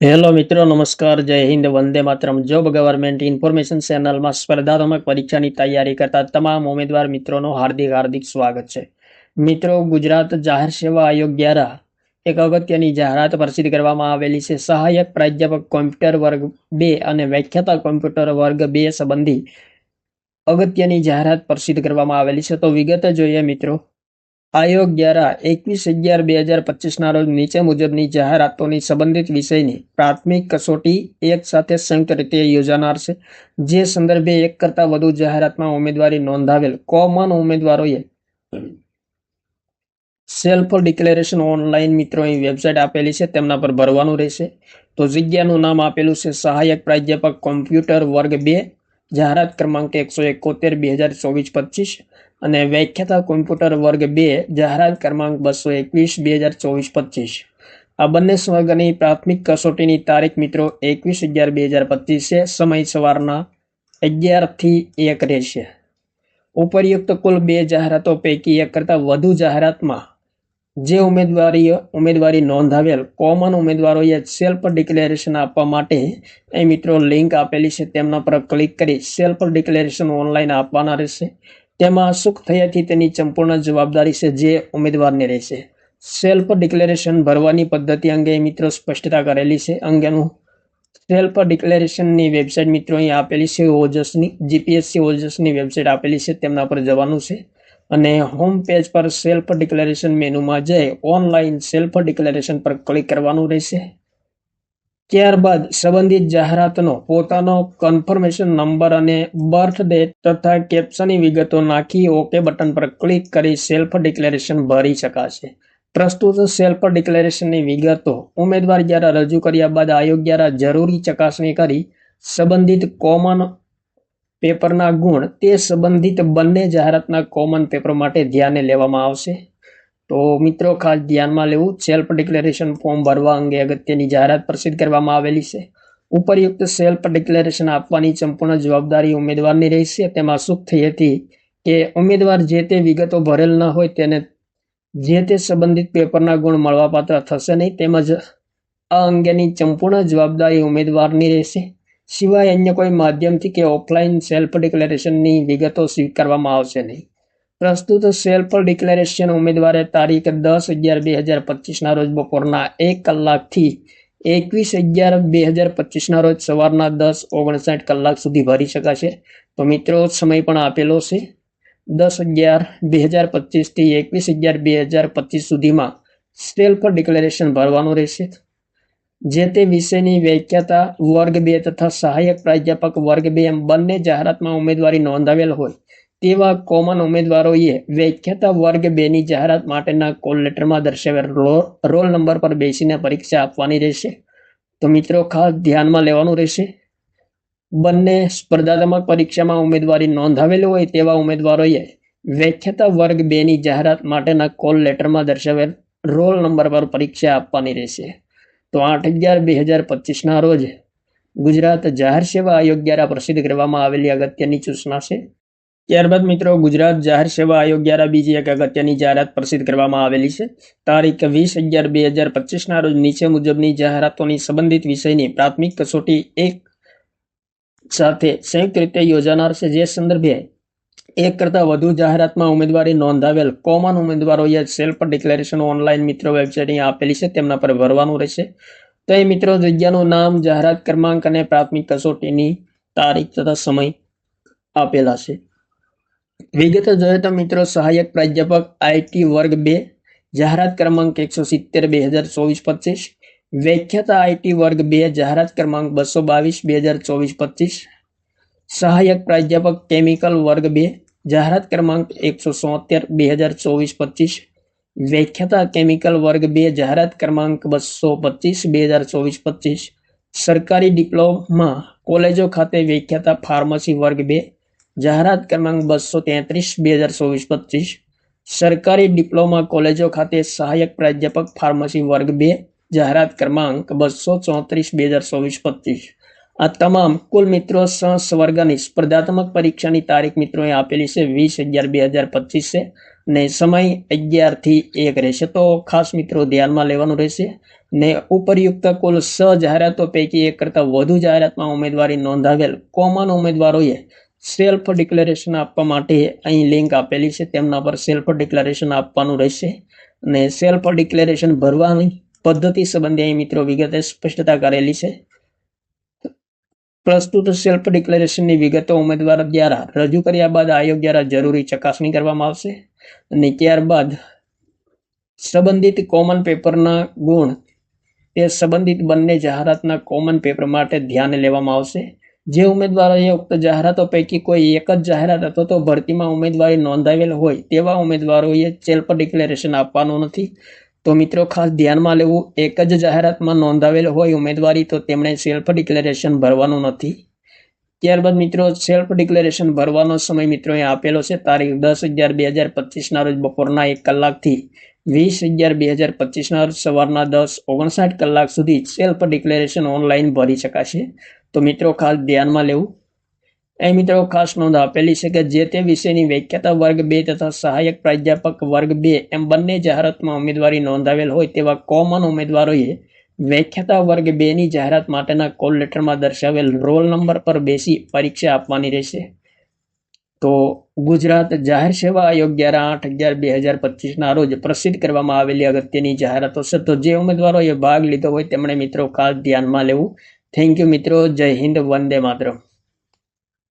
Hello મિત્રો, નમસ્કાર, જય Hind, Vande Mataram. Job government information ચેનલમાં સ્પર્ધાત્મક પરીક્ષાની તૈયારી કરતા તમામ ઉમેદવાર મિત્રોનું હાર્દિક હાર્દિક સ્વાગત છે. મિત્રો, ગુજરાત જાહેર સેવા આયોગ દ્વારા એક અગત્યની જાહેરાત પ્રસિદ્ધ કરવામાં આવેલી છે. સહાયક પ્રાધ્યાપક કોમ્પ્યુટર વર્ગ 2 અને વ્યાખ્યાતા કોમ્પ્યુટર વર્ગ 2 સંબંધી અગત્યની જાહેરાત પ્રસિદ્ધ કરવામાં આવેલી છે. તો વિગત જોઈએ મિત્રો. આયોગ દ્વારા 21/11/2025 રોજ નીચે મુજબની જાહેરાતોની સંબંધિત વિષયની પ્રાથમિક કસોટી એક સાથે સંયુક્ત રીતે યોજાનાર છે. જે સંદર્ભે એક કરતાં વધુ જાહેરાતમાં ઉમેદવારી નોંધાવેલ કોમન ઉમેદવારોએ સેલ્ફ ડિક્લેરેશન ઓનલાઈન મિત્રો અહીં વેબસાઇટ આપેલી છે, તેમના પર ભરવાનું રહેશે. તો જગ્યાનું નામ આપેલું છે સહાયક પ્રાધ્યાપક કોમ્પ્યુટર વર્ગ 2, જાહેરાત ક્રમાંક 171/2024-25 અને વ્યાખ્યાતા કોમ્પ્યુટર વર્ગ 2, જાહેરાત ક્રમાંક 221/2024-25. આ બંને વર્ગની પ્રાથમિક કસોટીની તારીખ મિત્રો 21/11/2025 છે. સમય સવારના 11 થી 1 રહેશે. ઉપરયુક્ત કુલ 2 જાહેરાતો પૈકી એક કરતાં વધુ જાહેરાતમાં જે ઉમેદવારી નોંધાવેલ કોમન ઉમેદવારોએ સેલ્ફ ડિક્લેરેશન આપવા માટે અહીં મિત્રો લિંક આપેલી છે, તેમના પર ક્લિક કરી સેલ્ફ ડિક્લેરેશન ઓનલાઈન આપવાના રહેશે. તેમાં સુખ થયાથી તેની સંપૂર્ણ જવાબદારી છે જે ઉમેદવારને રહેશે. સેલ્ફ ડિક્લેરેશન ભરવાની પદ્ધતિ અંગે મિત્રો સ્પષ્ટતા કરેલી છે. અંગેનું સેલ્ફ ડિક્લેરેશનની વેબસાઇટ મિત્રો અહીં આપેલી છે. ઓજસની જીપીએસસી ઓજસની વેબસાઇટ આપેલી છે, તેમના પર જવાનું છે અને હોમ પેજ પર સેલ્ફ ડિક્લેરેશન મેનુમાં જઈ ઓનલાઈન સેલ્ફ ડિક્લેરેશન પર ક્લિક કરવાનું રહેશે. ત્યારબાદ સંબંધિત જાહેરાતનો પોતાનો કન્ફર્મેશન નંબર અને બર્થ ડેટ તથા કેપ્શનની વિગતો નાખી ઓકે બટન પર ક્લિક કરી સેલ્ફ ડિક્લેરેશન ભરી શકાશે. પ્રસ્તુત સેલ્ફ ડિક્લેરેશનની વિગતો ઉમેદવાર દ્વારા રજૂ કર્યા બાદ આયોગ દ્વારા જરૂરી ચકાસણી કરી સંબંધિત કોમન પેપરના ગુણ તે સંબંધિત બંને જાહેરાતના કોમન પેપર માટે ધ્યાને લેવામાં આવશે. તો મિત્રો ખાસ ધ્યાનમાં લેવું, સેલ્ફ ડિક્લેરેશન ફોર્મ ભરવા અંગે અગત્યની જાહેરાત પ્રસિદ્ધ કરવામાં આવેલી છે. ઉપરયુક્ત સેલ્ફ ડિક્લેરેશન આપવાની સંપૂર્ણ જવાબદારી ઉમેદવારની રહેશે. તેમાં સુખ થઈ હતી કે ઉમેદવાર જે તે વિગતો ભરેલ ન હોય તેને જે તે સંબંધિત પેપરના ગુણ મળવાપાત્ર થશે નહીં, તેમજ આ અંગેની સંપૂર્ણ જવાબદારી ઉમેદવારની રહેશે. સિવાય અન્ય કોઈ માધ્યમથી કે ઓફલાઈન સેલ્ફ ડિક્લેરેશનની વિગતો સ્વીકારવામાં આવશે નહીં. પ્રસ્તુત સેલ્ફ ડિક્લેરેશન ઉમેદવારે તારીખ 10/11/2025 રોજ બપોરના 1 કલાકથી 21/11/2025 રોજ સવારના 10:59 કલાક સુધી ભરી શકાશે. તો મિત્રો સમય પણ આપેલો છે. 10/11/2025 થી 21/11/2025 સુધીમાં સેલ્ફ ડિક્લેરેશન ભરવાનું રહેશે. જે તે વિષયની વ્યાખ્યાતા વર્ગ 2 તથા સહાયક પ્રાધ્યાપક વર્ગ 2 એમ બંને જાહેરાતમાં ઉમેદવારી નોંધાવેલ હોય તેવા કોમન ઉમેદવારોએ વ્યાખ્યાતા વર્ગ 2ની જાહેરાત માટેના કોલ લેટરમાં દર્શાવેલ રોલ નંબર પર બેસીને પરીક્ષા આપવાની રહેશે. તો મિત્રો ખાસ ધ્યાનમાં લેવાનું રહેશે. બંને સ્પર્ધાત્મક પરીક્ષામાં ઉમેદવારી નોંધાવેલી હોય તેવા ઉમેદવારોએ વ્યાખ્યાતા વર્ગ 2ની જાહેરાત માટેના કોલ લેટરમાં દર્શાવેલ રોલ નંબર પર પરીક્ષા આપવાની રહેશે. તો 8/11/2025 રોજ ગુજરાત જાહેર સેવા આયોગ દ્વારા પ્રસિદ્ધ કરવામાં આવેલી અગત્યની સૂચના છે. ત્યારબાદ મિત્રો ગુજરાત જાહેર સેવા આયોગ દ્વારા બીજી એક અગત્યની જાહેરાત પ્રસિદ્ધ કરવામાં આવેલી છે. તારીખ 20/11/2025 રોજ નીચે મુજબની જાહેરાતોની સંબંધિત વિષયની પ્રાથમિક કસોટી એક સાથે સંયુક્ત રીતે યોજાનાર છે. જે સંદર્ભે એક કરતાં વધુ જાહેરાતમાં ઉમેદવારી નોંધાવેલ કોમન ઉમેદવારોએ સેલ્ફ ડિક્લેરેશન ઓનલાઈન મિત્રો વેબસાઇટ અહીં આપેલી છે, તેમના પર ભરવાનું રહેશે. તો એ મિત્રો જગ્યાનું નામ, જાહેરાત ક્રમાંક અને પ્રાથમિક કસોટીની તારીખ તથા સમય આપેલા છે. વિગતો જોઈએ તો મિત્રો સહાયક પ્રાધ્યાપક આઈટી વર્ગ 2, જાહેરાત ક્રમાંક 170/2024-25, વ્યાખ્યાતા આઈટી વર્ગ 2, જાહેરાત ક્રમાંક 222/2024-25, સહાયક પ્રાધ્યાપક કેમિકલ વર્ગ 2, જાહેરાત ક્રમાંક 173/2024-25, વ્યાખ્યાતા કેમિકલ વર્ગ 2, જાહેરાત ક્રમાંક 225/2024-25, સરકારી ડિપ્લોમા કોલેજો ખાતે વ્યાખ્યાતા ફાર્મસી વર્ગ 2, જાહેરાત ક્રમાંક 233/2024-25, સરકારી ડિપ્લોમા કોલેજો ખાતે સહાયક પ્રાધ્યાપક ફાર્મસી વર્ગ 2, જાહેરાત ક્રમાંક 234/2024-25. આ તમામ કુલ મિત્રો વર્ગની સ્પર્ધાત્મક પરીક્ષાની તારીખ મિત્રો આપેલી છે 20/11/2025 છે અને સમય 11 થી 1 રહેશે. તો ખાસ મિત્રો ધ્યાનમાં લેવાનું રહેશે. ને ઉપરયુક્ત કુલ 6 જાહેરાતો પૈકી એક કરતાં વધુ જાહેરાતમાં ઉમેદવારી નોંધાવેલ કોમન ઉમેદવારોએ સેલ્ફ ડિક્લેરેશન આપવા માટે અહીં લિંક આપેલી છે, તેમના પર સેલ્ફ ડિક્લેરેશન આપવાનું રહેશે. અને સેલ્ફ ડિક્લેરેશન ભરવાની પદ્ધતિ સંબંધે અહીં મિત્રો વિગતે સ્પષ્ટતા કરેલી છે. પ્રસ્તુત સેલ્ફ ડિક્લેરેશનની વિગતો ઉમેદવાર દ્વારા રજૂ કર્યા બાદ આયોગ દ્વારા જરૂરી ચકાસણી કરવામાં આવશે અને ત્યારબાદ સંબંધિત કોમન પેપરના ગુણ તે સંબંધિત બંને જાહેરાતના કોમન પેપર માટે ધ્યાને લેવામાં આવશે. જે ઉમેદવારોએ ઉક્ત જાહેરાતો પૈકી કોઈ એક જ જાહેરાત અથવા તો ભરતીમાં ઉમેદવારી નોંધાવેલ હોય તેવા ઉમેદવારોએ સેલ્ફ ડિક્લેરેશન આપવાનું નથી. તો મિત્રો ખાસ ધ્યાનમાં લેવું, એક જ જાહેરાતમાં નોંધાવેલ હોય ઉમેદવારી તો તેમણે સેલ્ફ ડિક્લેરેશન ભરવાનું નથી. ત્યારબાદ મિત્રો સેલ્ફ ડિક્લેરેશન ભરવાનો સમય મિત્રો અહીં આપેલો છે. તારીખ 10/11/2025 રોજ બપોરના 1 કલાકથી 20/11/2025 રોજ સવારના 10:59 કલાક સુધી સેલ્ફ ડિક્લેરેશન ઓનલાઈન ભરી શકાશે. તો મિત્રો ખાસ ધ્યાનમાં લેવું. અહીં મિત્રો ખાસ નોંધ આપેલી છે કે જે તે વિષયની વ્યાખ્યાતા વર્ગ 2 તથા સહાયક પ્રાધ્યાપક વર્ગ 2 એમ બંને જાહેરાતમાં ઉમેદવારી નોંધાવેલ હોય તેવા કોમન ઉમેદવારોએ વ્યાખ્યાતા વર્ગ 2 ની જાહેરાત માટેના કોલ લેટરમાં દર્શાવેલ રોલ નંબર પર બેસી પરીક્ષા આપવાની રહેશે. તો ગુજરાત જાહેર સેવા આયોગ દ્વારા 8/11/2025 રોજ પ્રસિદ્ધ કરવામાં આવેલી અગત્યની જાહેરાતો છે. તો જે ઉમેદવારોએ ભાગ લીધો હોય તેમણે મિત્રો ખાસ ધ્યાનમાં લેવું. થેન્ક યુ મિત્રો. જય હિન્દ. વંદે માતરમ.